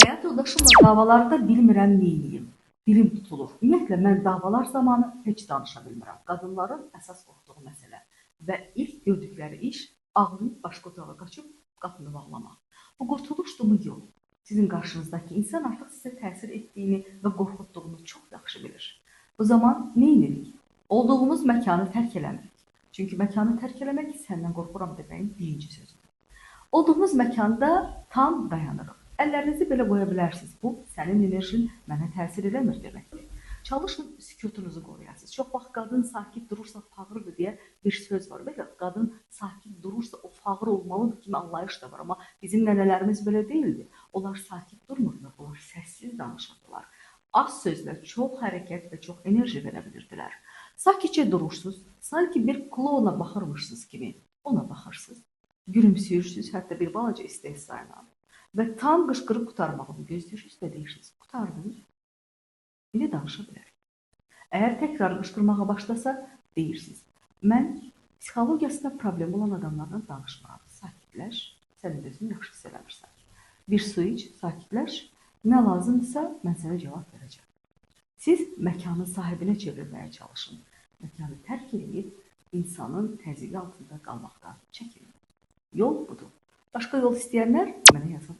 Həyat yoldaşımla davalarda bilmirəm neyniyim. Dilim tutulur. Ümumiyyətlə, mən davalar zamanı heç danışa bilmirəm. Qadınların əsas qorxduğu məsələ və ilk gördükləri iş ağlayıb başqa otağa qaçıb qapını bağlamaq. Bu qurtuluşdumu yox. Sizin qarşınızdakı insan artıq sizə təsir etdiyini və qorxutduğunu çox yaxşı bilir. Bu zaman neynirik? Olduğumuz məkanı tərk eləmirik. Çünki məkanı tərk eləmək səndən qorxuram deməyin birinci sözüdür. Olduğumuz məkanda tam dayanırıq. Əllərinizi belə qoya bilərsiniz. Bu, sənin enerjin mənə təsir eləmir deməkdir. Çalışın, sükutunuzu qoruyasınız. Çox vaxt qadın sakit durursa fağırdır deyə bir söz var. Bəli, qadın sakit durursa o fağır olmalıdır kimi anlayış da var. Amma bizim nənələrimiz belə deyildi. Onlar sakit durmurdular, onlar səssiz danışırdılar. Az sözlə çox hərəkət və çox enerji verə bilirdilər. Sakitcə durursunuz, sanki bir klona baxırmışsınız kimi ona baxırsınız. Gülümsüyürsünüz, hətta bir balaca istehzayla. Və tam qışqırıb qurtarmağını gözləyirsiniz və deyirsiniz, qurtardınız, indi danışa bilərik. Əgər təkrar qışqırmağa başlasa, deyirsiniz, mən psixologiyasında problem olan adamlarla danışmıram. Sakitləş, sən də özünü yaxşı hiss eləmirsən. Bir su iç, sakitləş, nə lazımdırsa mən sənə cavab verəcəm. Siz məkanın sahibinə çevrilməyə çalışın. Məkanı tərk edib insanın təzyiqi altında qalmaqdan çəkin. Yol budur. Başqa yol istəyənlər mənə yazın.